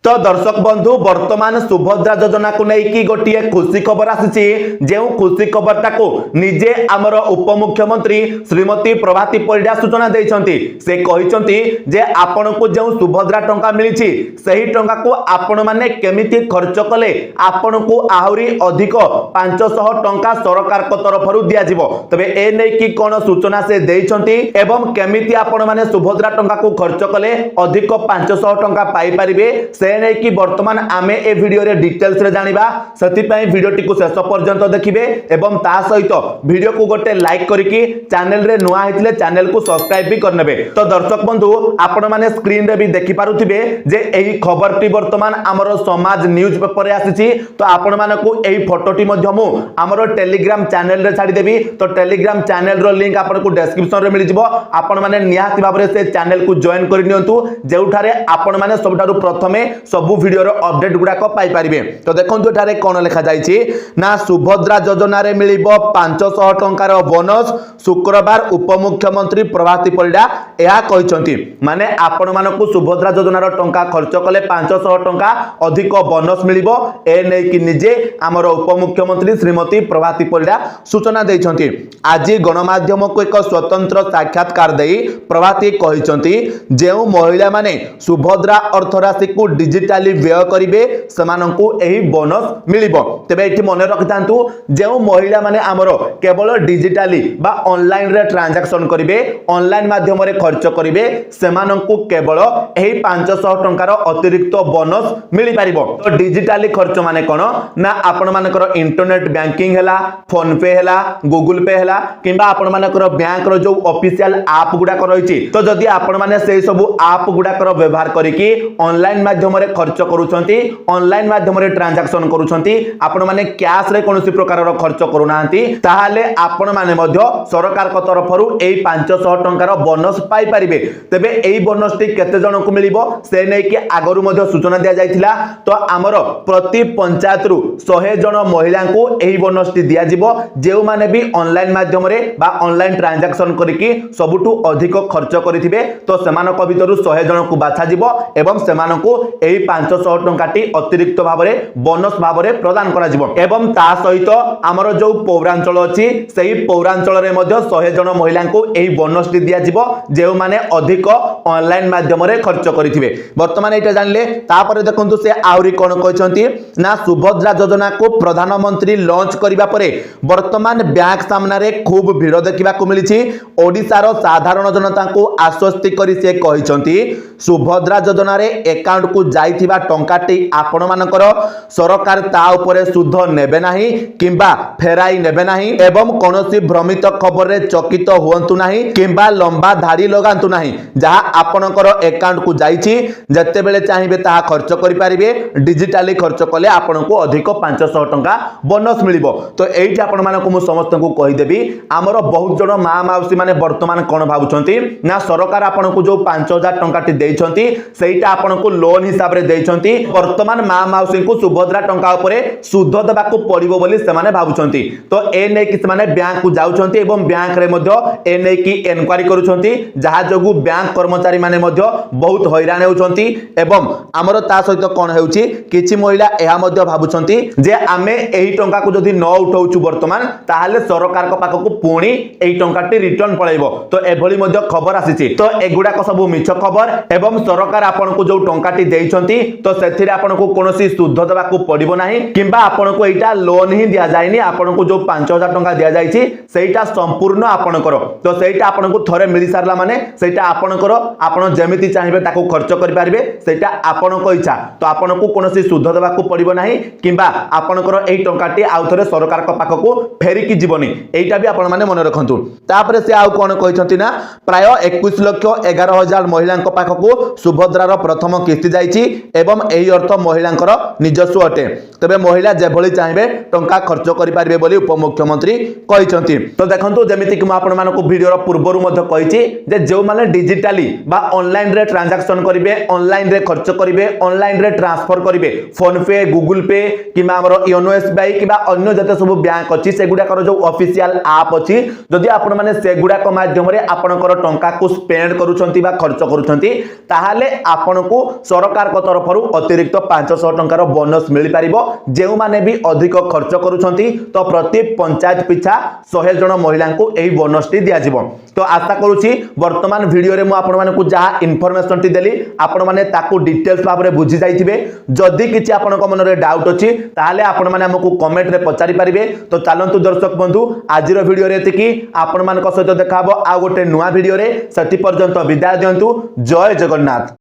तो दर्शक बंधु वर्तमान सुभद्रा योजना को लेकिन गोटे खुशी खबर आसी जो खुशी खबर टाको निजे आमर उपमुख्यमंत्री श्रीमती प्रभाती परिडा सूचना देइछंती। से कहिसंती जे आपण को जो सुभद्रा टंका मिली सही टंका को आपण माने केमिति खर्च कले आपण को आहुरी अधिक 500 टंका सरकार को तरफ दिया जिवो। तबे ए नै कि कोन सूचना से देइछंती एवं केमिति आपण माने सुभद्रा टंका को खर्च कले अधिक 500 टंका पाई परिबे से नै कि वर्तमान आमे ए वीडियो रे डिटेल्स रे जानिबा। सती पई वीडियो टी को शेष पर्यंत देखिबे एवं ता सहित वीडियो को गोटे लाइक करिकि चैनल रे नुआ हितले चैनल को सब्सक्राइब भी करनेबे। तो दर्शक बंधु आपण माने स्क्रीन रे भी देखि पारुथिबे जे एही खबर टी वर्तमान हमरो समाज न्यूज पेपर रे आसीची। तो आपण मानकू एही फोटो टी मध्य मु हमरो टेलीग्राम चैनल रे छाडी देबी। तो टेलीग्राम चैनल रो लिंक आपण को डिस्क्रिप्शन रे मिल जिवो। आपण माने निहाती भाबरे से चैनल को जॉइन करि नियंतु जेउठारे आपण माने सबठारु प्रथमे सबु वीडियो रो अपडेट गुडा को पाई परिबे। तो देखंतु एठारे कोन लिखा जाईची ना सुभद्रा योजना रे मिलिबो 500 टंकार बोनस। शुक्रवार उपमुख्यमंत्री प्रभाती परिडा एहा कहिसंती माने आपण मानकू सुभद्रा योजना रो टंका खर्च कले 500 टंका अधिक बोनस मिलिबो। ए नै कि निजे हमर उपमुख्यमंत्री श्रीमती प्रभाती परिडा सूचना दैछंती। आज गणमाध्यम को एक स्वतंत्र साक्षात्कार देई प्रभाती कहिसंती जेउ महिला माने सुभद्रा अर्थराशि को डिजिटली व्यय करिवे समानंकु एही बोनस मिलिबो। तबे एठी मने रखितांतु जेउ महिला माने हमरो केवल डिजिटली बा ऑनलाइन रे ट्रांजैक्शन करिवे ऑनलाइन माध्यम रे खर्च करिवे सेमानंकु केवल एही 500 टंकार अतिरिक्त बोनस मिलि पारिबो। तो डिजिटली खर्च माने कोन ना आपण मानकर इंटरनेट बैंकिंग हैला फोन पे हैला गूगल पे हैला किबा आपण मानकर बैंक रो जो ऑफिशियल ऐप गुडा कर रहिछि। तो जदि आपण माने सेही सब ऐप गुडा कर व्यवहार करिकि ऑनलाइन माध्यम रे खर्च करूछंती ऑनलाइन माध्यम रे ट्रांजैक्शन करूछंती आपण माने कैश रे कोनोसी प्रकार रो खर्च करूनांती ताहाले आपण माने मध्य सरकार को तरफरु एई 500 टंकार बोनस पाई परिबे। तबे एई बोनस टी केते जन को मिलिबो से नै कि आगरु मध्य सूचना दिया जायथिला। तो हमरो प्रति पंचायत रु 100 जन महिला को एई बोनस टी दिया जिवो जेउ माने भी ऑनलाइन माध्यम रे बा ऑनलाइन ट्रांजैक्शन करिकि सबुटु अधिक खर्च करिथिबे। तो सेमानक भितरु 100 जन को बाछा जिवो एवं सेमानकु एई 500 टंकाटी अतिरिक्त भाबरे बोनस भाबरे प्रदान करा जिवो। एवं ता सहित हमरो जो पौरांचल अछि सेही पौरांचल रे मध्य 100 जन महिला को एही बोनस टी दिया जिवो जेउ माने अधिक ऑनलाइन माध्यम रे खर्च करिथिबे। वर्तमान एटा जानले तापर देखंतु से आउरी कोन कहचंती ना सुभद्रा योजना को प्रधानमंत्री लॉन्च करिबा परे वर्तमान बैंक सामना रे खूब भीड़ देखिबा को मिलिछि। ओडिसा रो साधारण जनता को आश्वस्ति करी से कहिसंती सुभद्रा योजना रे अकाउंट को जाइथिबा टंकाटी आपण मानकर सरकार ता उपरे सुध नेबे नाही किंबा फेराई नेबे नाही एवं कोनोसी भ्रमित खबर रे चकित हुअंतु नाही किंबा लंबा धाड़ी लगांतु नाही। जहा आपनकर अकाउंट को जाइछि जते बेले चाहिबे ता खर्च करि परिबे डिजिटली खर्च कले आपण को अधिक 500 टंका बोनस मिलिबो। तो एठी आपण मानको मु समस्त को कहि देबी हमरो बहुत जण मा माउसी माने वर्तमान कोन भाबुचंती ना सरकार आपण को जो 5000 टंकाटी देइछंती सेइटा आपण को लोन हिसाब रे देइछंती। वर्तमान मा माउसी को सुभद्रा टंका उपरे सुध देबा को पड़िबो बोली से माने भाबुचंती। तो ए नै कि माने बैंक को जाउचंती एवं बैंक रे मध्य ए नै कि एनक्वायरी करूचंती जहा जगु बैंक कर्मचारी माने मध्य बहुत हैरान होउचंती। एवं हमरो ता सहित कोन हेउची किछि महिला एहा मध्य भाबुचंती जे आमे एही टंका को जदि न उठाउछु वर्तमान ताहाले सरकार को पाख को पुणी एही टंकाटी रिटर्न पळाइबो। तो एभली मध्य खबर आसीची। तो एगुडा को सब मिछ खबर एवं सरकार आपण को जो टंकाटी देइछंती तो सेथिरे आपण को कोनोसी सुध देबा को पड़िबो नाही किंबा आपण को एटा लोन ही दिया जायनी। आपण को जो 5000 टंका दिया जायछि सेटा संपूर्ण आपण करो। तो सेटा आपण को थरे मिली सारला माने सेटा आपण करो आपण जेमिति चाहिबे ताको खर्च करि पारिबे सेटा आपण को इच्छा। तो आपण को कोनोसी सुध देबा को पड़िबो नाही किंबा आपण करो एही टंकाटी आउ थरे सरकार को पाख को फेरी की जीवनी एटा भी आपण माने मन रखंतु। तापरे से आउ कोन कहिसंती ना प्राय 21 लाख 11,000 महिलांक पाख को सुभद्रार प्रथम किस्ती जाइछि एवं एही अर्थ महिलांकर निजस्व अटे। तबे महिला जेभली चाहिबे टंका खर्च करि पारिबे बोली उपमुख्यमंत्री कहिसंती। तो देखंतु जेमिति कि म आपण मानको वीडियो पूर्वरु मध्य कहिछि जे जो माने डिजिटली बा ऑनलाइन रे ट्रांजैक्शन करिवे ऑनलाइन रे खर्च करिवे ऑनलाइन रे ट्रांसफर करिवे फोन पे गूगल पे किबा हमरो योनो एसबीआई किबा अन्य जते सब बैंक अछि सेगुडा कर जो ऑफिशियल ऐप अछि जदि आपण माने सेगुडा को माध्यम रे आपणकर टंका को स्पेंड करूछंती बा खर्च करूछंती ताहाले आपण को सरकार को तरफ अतिरिक्त 500 टंकार बोनस मिल पारिबो। जेउ माने भी अधिक खर्च करूछंती तो प्रति पंचायत पिछा 100 जन महिला को एही बोनस टी दिया जिवो। तो आशा करूची वर्तमान वीडियो रे मु आपण मानकु जहा इन्फॉर्मेशन टी देली आपण माने ताकू डिटेल्स भाव रे बुझी जाइथिबे। जदि किछि आपनक मन रे डाउट अछि ताहाले आपण माने हमकु कमेंट रे पचारि पारिबे। तो चलंतु दर्शक बंधु आजिर वीडियो रे एतिकी आपण मानक सहित देखाबो आ गोटे नुवा वीडियो रे। सति पर्यंत विदाय दियंतु। जय जगन्नाथ।